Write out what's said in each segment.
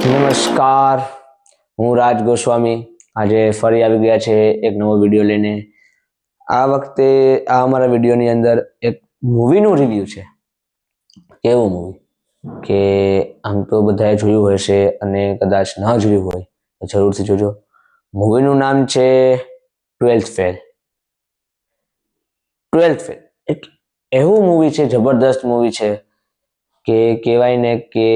નમસ્કાર, હું રાજ ગોસ્વામી આજે ફરી આવી ગયા છે એક નવો વિડીયો લઈને. આ વખતે અમારા વિડીયોની અંદર એક મૂવીનું રિવ્યૂ છે. કેવું મૂવી કે આમ તો બધાએ જોયું હશે અને કદાચ ન જોયું હોય તો જરૂરથી જોજો. મૂવીનું નામ છે 12th ફેલ. 12th ફેલ એક એવું મૂવી છે, જબરદસ્ત મૂવી છે કે કહેવાય ને કે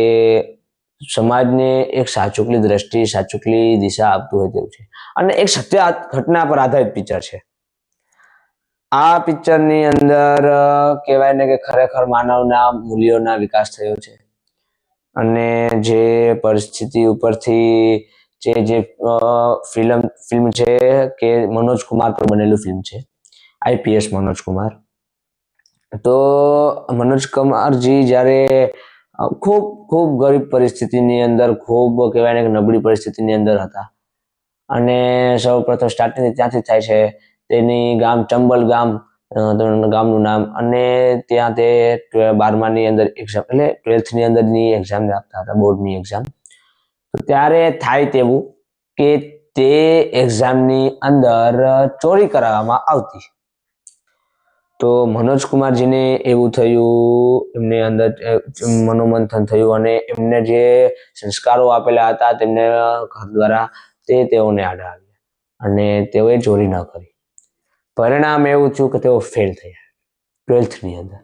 સમાજને એક સાચુકલી દ્રષ્ટિ, સાચુકલી દિશા આપતું હોય તેવું છે અને એક સત્ય ઘટના પર આધારિત પિક્ચર છે. આ પિક્ચરની અંદર કહેવાય ને કે ખરેખર માનવના મૂલ્યોના વિકાસ થયો છે અને જે પરિસ્થિતિ ઉપરથી જે ફિલ્મ છે કે મનોજ કુમાર પર બનેલું ફિલ્મ છે, આઈપીએસ મનોજ કુમાર. તો મનોજ કુમારજી જ્યારે ખૂબ ખૂબ ગરીબ પરિસ્થિતિની અંદર, ખૂબ કહેવાય ને કે નબળી પરિસ્થિતિની અંદર હતા અને સૌ પ્રથમ સ્ટાર્ટિંગ ત્યાંથી થાય છે. તેની ગામ ચંબલ ગામનું નામ, અને ત્યાં તે 12માની અંદર એક્ઝામ એટલે 12થની અંદરની એક્ઝામ આપતા હતા, બોર્ડની એક્ઝામ. તો ત્યારે થાય તેવું કે તે એક્ઝામની અંદર ચોરી કરાવવામાં આવતી. તો મનોજ કુમારજીને એવું થયું, એમને અંદર મનોમંથન થયું અને એમને જે સંસ્કારો આપેલા હતા તેમને ઘર દ્વારા તેઓને આડા આવ્યા અને તેઓએ ચોરી ન કરી. પરિણામ એવું થયું કે તેઓ ફેલ થયા 12થની અંદર.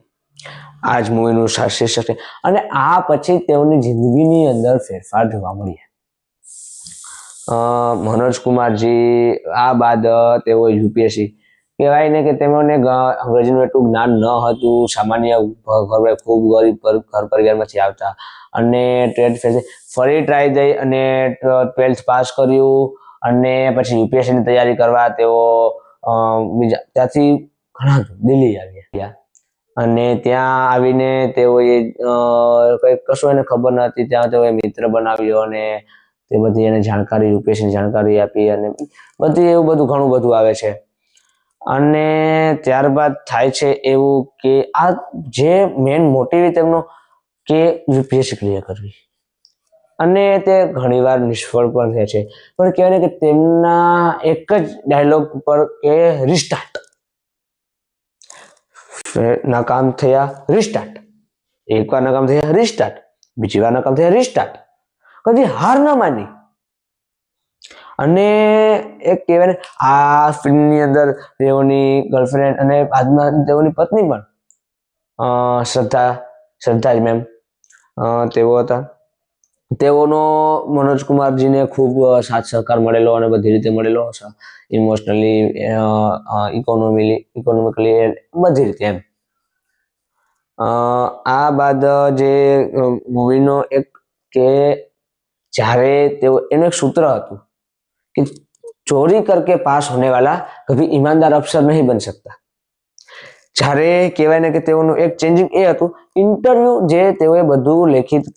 આ જ મૂવીનું શીર્ષક છે અને આ પછી તેઓની જિંદગીની અંદર ફેરફાર જોવા મળ્યા. મનોજ કુમારજી આ બાદ તેઓ યુપીએસસી, કહેવાય ને કે તેમને અંગ્રેજીનું એટલું જ્ઞાન ન હતું, સામાન્ય ખૂબ ગરીબ ઘર પરિવારમાંથી આવતા અને 12th ફરી ટ્રાય દઈ અને 12th પાસ કર્યું અને પછી યુપીએસસીની તૈયારી કરવા તેઓ ત્યાંથી ઘણા દિલ્હી આવ્યા અને ત્યાં આવીને તેઓએ કંઈક કશું એને ખબર ન હતી. ત્યાં તેઓએ મિત્ર બનાવ્યો અને તે બધી એને જાણકારી, યુપીએસસીની જાણકારી આપી અને બધી એવું બધું ઘણું બધું આવે છે. અને ત્યારબાદ થાય છે એવું કે આ જે મેઇન મોટિવ તેમનો કે યુપીએસસી ક્લિયર કરવી, અને તે ઘણીવાર નિષ્ફળ પણ થાય છે. પણ કહેવાય ને કે તેમના એક જ ડાયલોગ પર કે રિસ્ટાર્ટ, નાકામ થયા રિસ્ટાર્ટ, એકવાર નાકામ થયા રિસ્ટાર્ટ, બીજી વાર નાકામ થયા રિસ્ટાર્ટ, કદી હાર ન માની. અને એક કહેવાય ને આ ફિલ્મની અંદર તેઓની ગર્લફ્રેન્ડ અને બાદમાં તેઓની પત્ની પણ શ્રદ્ધા મેમ તેઓ હતા. તેઓનો મનોજ કુમારજીને ખૂબ સાથ સહકાર મળેલો અને બધી રીતે મળેલો, ઇમોશનલી, ઇકોનોમિકલી, બધી રીતે એમ. આ બાદ જે મૂવીનો એક કે જ્યારે તેઓ એનું એક સૂત્ર હતું कि चोरी करके पास होने वाला कभी ईमानदार अफसर नहीं बन सकता. જ્યારે કહેવાય ને કે તેઓનું એક ચેન્જિંગ એ હતું, ઇન્ટરવ્યુ જે તેઓએ બધું લેખિત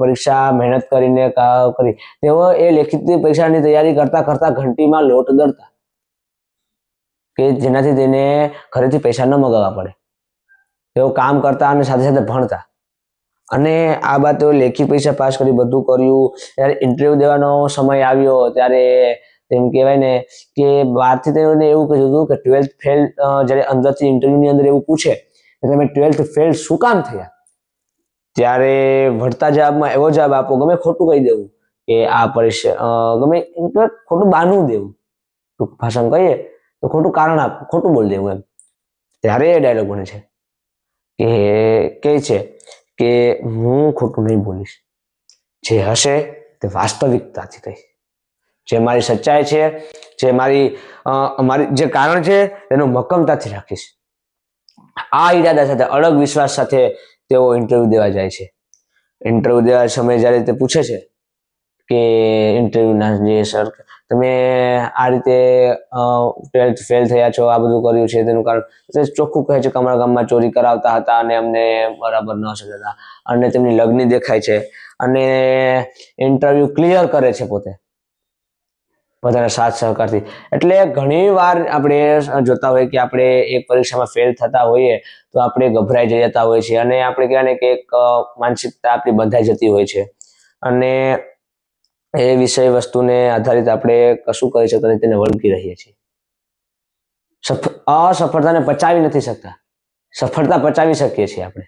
પરીક્ષા મહેનત કરીને કરી, તેઓ એ લેખિત પરીક્ષાની તૈયારી કરતા કરતા ઘંટીમાં લોટ દળતા કે જેનાથી તેને ઘરેથી પૈસા ન મગાવવા પડે. તેઓ કામ કરતા અને સાથે સાથે ભણતા. અને આ બાદ તેઓ લેખિત પરીક્ષા પાસ કરી, બધું કર્યું. ત્યારે ઇન્ટરવ્યુ દેવાનો સમય આવ્યો ત્યારે તેમ કહેવાય ને કે બહારથી તેઓને એવું કહ્યું હતું કે 12th ફેલ, જ્યારે અંદરથી ઇન્ટરવ્યુની અંદર એવું પૂછે કે તમે 12th ફેલ શું કામ થયા, ત્યારે વળતા જવાબમાં એવો જવાબ આપો, ગમે ખોટું કહી દેવું કે આ પરીક્ષા, ગમે ખોટું બાનું દેવું, ટૂંક ભાષામાં કહીએ તો ખોટું કારણ આપવું, ખોટું બોલી દેવું એમ. ત્યારે એ ડાયલોગ બને છે કે કહે છે કે હું ખોટું નહીં બોલીશ, જે હશે તે વાસ્તવિકતાથી કહીશ, જે મારી સચ્ચાઈ છે, જે મારી જે કારણ છે તેનું મક્કમતાથી રાખીશ. આ ઈરાદા સાથે, અડગ વિશ્વાસ સાથે તેઓ ઇન્ટરવ્યુ દેવા જાય છે. ઇન્ટરવ્યુ દેવા સમયે જ્યારે તે પૂછે છે કે ઇન્ટરવ્યુના જે સર, તમે આ રીતે 12th ફેલ થયા છો, આ બધું કર્યું છે, તેનું કારણ ચોખ્ખું કહે છે કે અમારા ગામમાં ચોરી કરાવતા હતા અને અમને બરાબર ન સમજતા, અને તેમની લગ્ન દેખાય છે અને ઇન્ટરવ્યુ ક્લિયર કરે છે પોતે બધાના સાથ સહકારથી. એટલે ઘણી વાર આપણે જોતા હોઈએ કે આપણે એક પરીક્ષામાં ફેલ થતા હોઈએ તો આપણે ગભરાઈ જતા હોય છે અને આપણે કહેવાય ને કે એક માનસિકતા આપણી બંધાઈ જતી હોય છે. અને એ વિષય વસ્તુને આધારિત આપણે કશું કરી શકતા નથી, તેને વળગી રહીએ છીએ. અસફળતાને પચાવી નથી શકતા, સફળતા પચાવી શકીએ છીએ આપણે.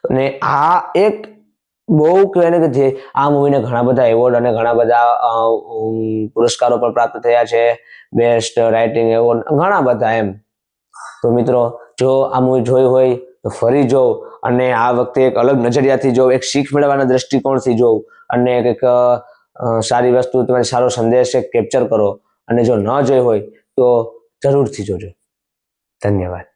અને આ એક બહુ કહેવાય ને કે જે આ મૂવીને ઘણા બધા એવોર્ડ અને ઘણા બધા પુરસ્કારો પણ પ્રાપ્ત થયા છે. બેસ્ટ રાઇટિંગ એવોર્ડ ઘણા બધા એમ. તો મિત્રો, જો આ મૂવી જોઈ હોય તો ફરી જોઉં અને આ વખતે એક અલગ નજરિયાથી જોઉં, એક શીખ મેળવવાના દ્રષ્ટિકોણથી જોઉં અને એક સારી વસ્તુ, તમારી સારો સંદેશ કેપ્ચર કરો. અને જો ન જોઈ હોય તો જરૂરથી જોજો. ધન્યવાદ.